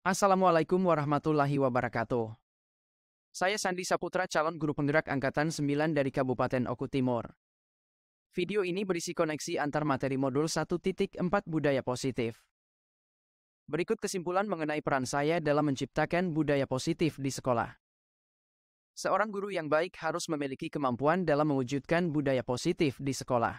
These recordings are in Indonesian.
Assalamualaikum warahmatullahi wabarakatuh. Saya Sandi Saputra, calon guru penggerak Angkatan 9 dari Kabupaten Oku Timur. Video ini berisi koneksi antar materi modul 1.4 Budaya Positif. Berikut kesimpulan mengenai peran saya dalam menciptakan budaya positif di sekolah. Seorang guru yang baik harus memiliki kemampuan dalam mewujudkan budaya positif di sekolah.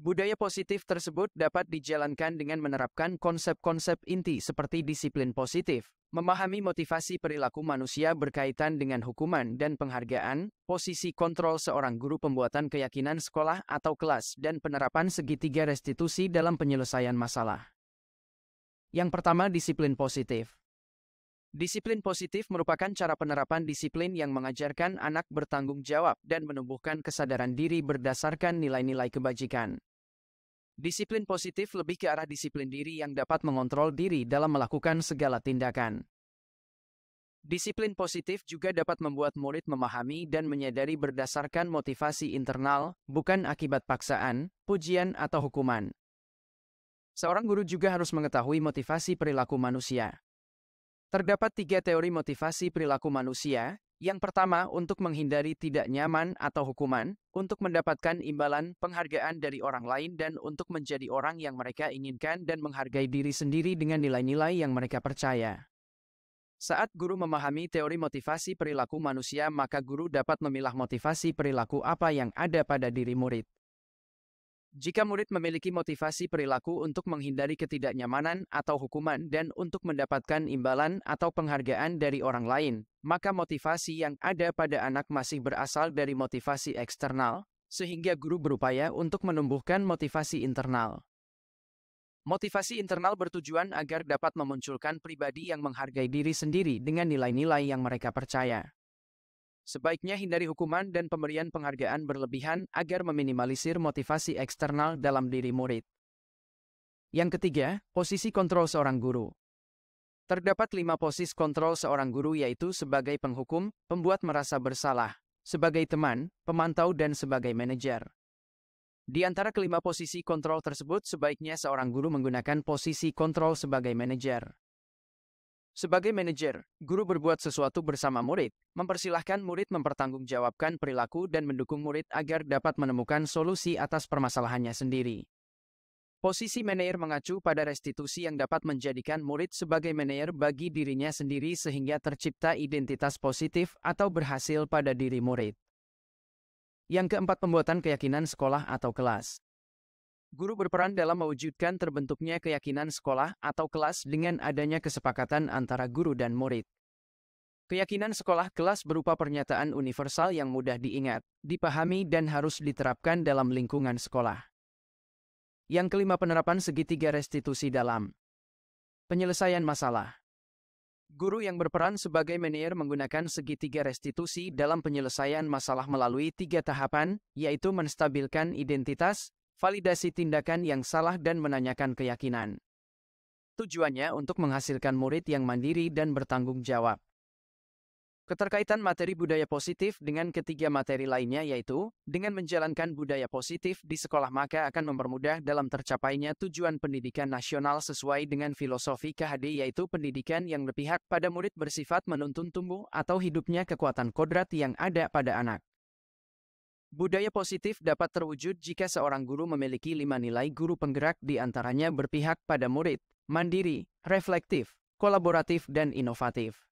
Budaya positif tersebut dapat dijalankan dengan menerapkan konsep-konsep inti seperti disiplin positif, memahami motivasi perilaku manusia berkaitan dengan hukuman dan penghargaan, posisi kontrol seorang guru, pembuatan keyakinan sekolah atau kelas, dan penerapan segitiga restitusi dalam penyelesaian masalah. Yang pertama, disiplin positif. Disiplin positif merupakan cara penerapan disiplin yang mengajarkan anak bertanggung jawab dan menumbuhkan kesadaran diri berdasarkan nilai-nilai kebajikan. Disiplin positif lebih ke arah disiplin diri yang dapat mengontrol diri dalam melakukan segala tindakan. Disiplin positif juga dapat membuat murid memahami dan menyadari berdasarkan motivasi internal, bukan akibat paksaan, pujian, atau hukuman. Seorang guru juga harus mengetahui motivasi perilaku manusia. Terdapat 3 teori motivasi perilaku manusia. Yang pertama, untuk menghindari tidak nyaman atau hukuman, untuk mendapatkan imbalan penghargaan dari orang lain, dan untuk menjadi orang yang mereka inginkan dan menghargai diri sendiri dengan nilai-nilai yang mereka percaya. Saat guru memahami teori motivasi perilaku manusia, maka guru dapat memilah motivasi perilaku apa yang ada pada diri murid. Jika murid memiliki motivasi perilaku untuk menghindari ketidaknyamanan atau hukuman dan untuk mendapatkan imbalan atau penghargaan dari orang lain, maka motivasi yang ada pada anak masih berasal dari motivasi eksternal, sehingga guru berupaya untuk menumbuhkan motivasi internal. Motivasi internal bertujuan agar dapat memunculkan pribadi yang menghargai diri sendiri dengan nilai-nilai yang mereka percaya. Sebaiknya hindari hukuman dan pemberian penghargaan berlebihan agar meminimalisir motivasi eksternal dalam diri murid. Yang ketiga, posisi kontrol seorang guru. Terdapat 5 posisi kontrol seorang guru, yaitu sebagai penghukum, pembuat merasa bersalah, sebagai teman, pemantau, dan sebagai manajer. Di antara kelima posisi kontrol tersebut, sebaiknya seorang guru menggunakan posisi kontrol sebagai manajer. Sebagai manajer, guru berbuat sesuatu bersama murid, mempersilahkan murid mempertanggungjawabkan perilaku dan mendukung murid agar dapat menemukan solusi atas permasalahannya sendiri. Posisi manajer mengacu pada restitusi yang dapat menjadikan murid sebagai manajer bagi dirinya sendiri sehingga tercipta identitas positif atau berhasil pada diri murid. Yang keempat, pembuatan keyakinan sekolah atau kelas. Guru berperan dalam mewujudkan terbentuknya keyakinan sekolah atau kelas dengan adanya kesepakatan antara guru dan murid. Keyakinan sekolah kelas berupa pernyataan universal yang mudah diingat, dipahami, dan harus diterapkan dalam lingkungan sekolah. Yang kelima, penerapan segitiga restitusi dalam penyelesaian masalah. Guru yang berperan sebagai manajer menggunakan segitiga restitusi dalam penyelesaian masalah melalui 3 tahapan, yaitu menstabilkan identitas, validasi tindakan yang salah, dan menanyakan keyakinan. Tujuannya untuk menghasilkan murid yang mandiri dan bertanggung jawab. Keterkaitan materi budaya positif dengan ketiga materi lainnya, yaitu dengan menjalankan budaya positif di sekolah maka akan mempermudah dalam tercapainya tujuan pendidikan nasional sesuai dengan filosofi KHD, yaitu pendidikan yang berpihak pada murid bersifat menuntun tumbuh atau hidupnya kekuatan kodrat yang ada pada anak. Budaya positif dapat terwujud jika seorang guru memiliki 5 nilai guru penggerak, di antaranya berpihak pada murid, mandiri, reflektif, kolaboratif, dan inovatif.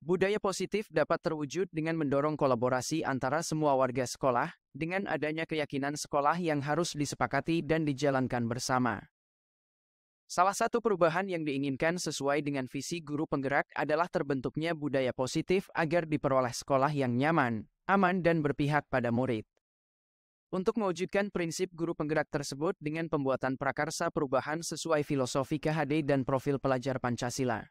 Budaya positif dapat terwujud dengan mendorong kolaborasi antara semua warga sekolah, dengan adanya keyakinan sekolah yang harus disepakati dan dijalankan bersama. Salah satu perubahan yang diinginkan sesuai dengan visi guru penggerak adalah terbentuknya budaya positif agar diperoleh sekolah yang nyaman, aman, dan berpihak pada murid. Untuk mewujudkan prinsip guru penggerak tersebut dengan pembuatan prakarsa perubahan sesuai filosofi KHD dan profil pelajar Pancasila.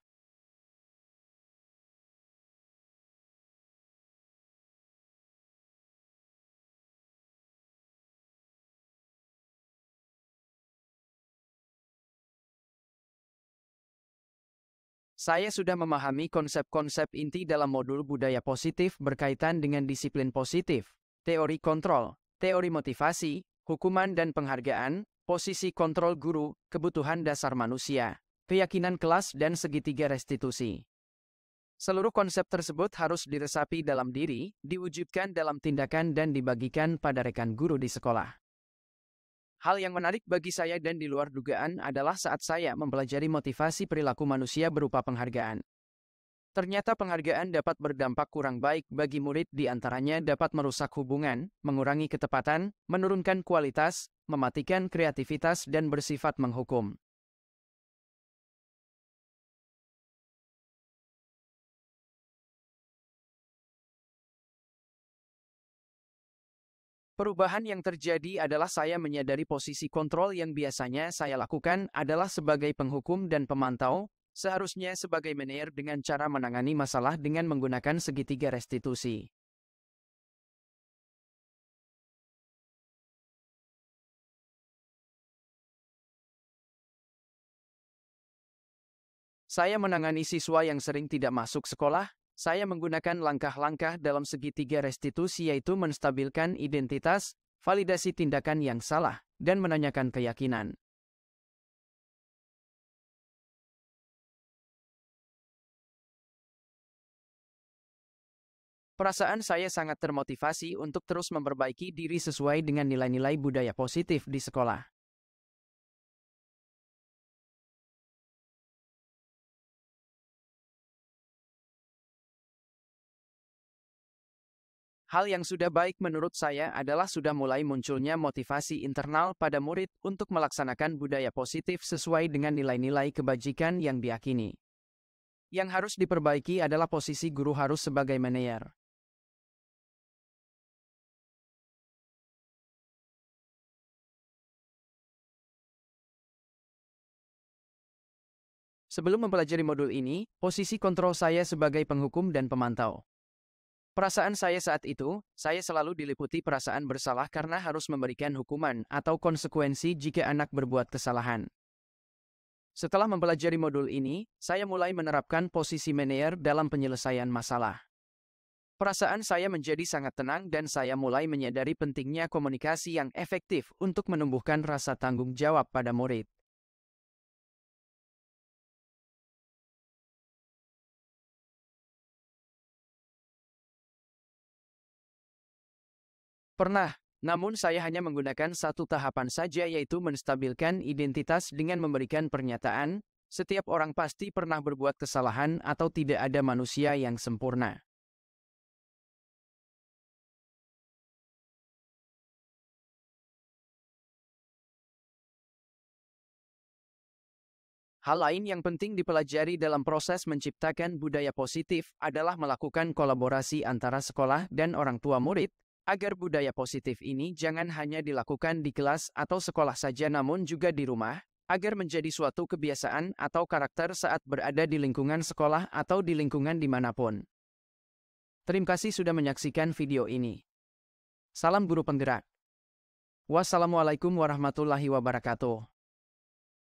Saya sudah memahami konsep-konsep inti dalam modul budaya positif berkaitan dengan disiplin positif, teori kontrol, teori motivasi, hukuman dan penghargaan, posisi kontrol guru, kebutuhan dasar manusia, keyakinan kelas, dan segitiga restitusi. Seluruh konsep tersebut harus diresapi dalam diri, diwujudkan dalam tindakan dan dibagikan pada rekan guru di sekolah. Hal yang menarik bagi saya dan di luar dugaan adalah saat saya mempelajari motivasi perilaku manusia berupa penghargaan. Ternyata penghargaan dapat berdampak kurang baik bagi murid, di antaranya dapat merusak hubungan, mengurangi ketepatan, menurunkan kualitas, mematikan kreativitas, dan bersifat menghukum. Perubahan yang terjadi adalah saya menyadari posisi kontrol yang biasanya saya lakukan adalah sebagai penghukum dan pemantau, seharusnya sebagai manajer dengan cara menangani masalah dengan menggunakan segitiga restitusi. Saya menangani siswa yang sering tidak masuk sekolah. Saya menggunakan langkah-langkah dalam segitiga restitusi, yaitu menstabilkan identitas, validasi tindakan yang salah, dan menanyakan keyakinan. Perasaan saya sangat termotivasi untuk terus memperbaiki diri sesuai dengan nilai-nilai budaya positif di sekolah. Hal yang sudah baik menurut saya adalah sudah mulai munculnya motivasi internal pada murid untuk melaksanakan budaya positif sesuai dengan nilai-nilai kebajikan yang diyakini. Yang harus diperbaiki adalah posisi guru harus sebagai manajer. Sebelum mempelajari modul ini, posisi kontrol saya sebagai penghukum dan pemantau. Perasaan saya saat itu, saya selalu diliputi perasaan bersalah karena harus memberikan hukuman atau konsekuensi jika anak berbuat kesalahan. Setelah mempelajari modul ini, saya mulai menerapkan posisi manajer dalam penyelesaian masalah. Perasaan saya menjadi sangat tenang dan saya mulai menyadari pentingnya komunikasi yang efektif untuk menumbuhkan rasa tanggung jawab pada murid. Pernah, namun saya hanya menggunakan satu tahapan saja, yaitu menstabilkan identitas dengan memberikan pernyataan, setiap orang pasti pernah berbuat kesalahan atau tidak ada manusia yang sempurna. Hal lain yang penting dipelajari dalam proses menciptakan budaya positif adalah melakukan kolaborasi antara sekolah dan orang tua murid, agar budaya positif ini jangan hanya dilakukan di kelas atau sekolah saja namun juga di rumah, agar menjadi suatu kebiasaan atau karakter saat berada di lingkungan sekolah atau di lingkungan dimanapun. Terima kasih sudah menyaksikan video ini. Salam guru penggerak. Wassalamualaikum warahmatullahi wabarakatuh.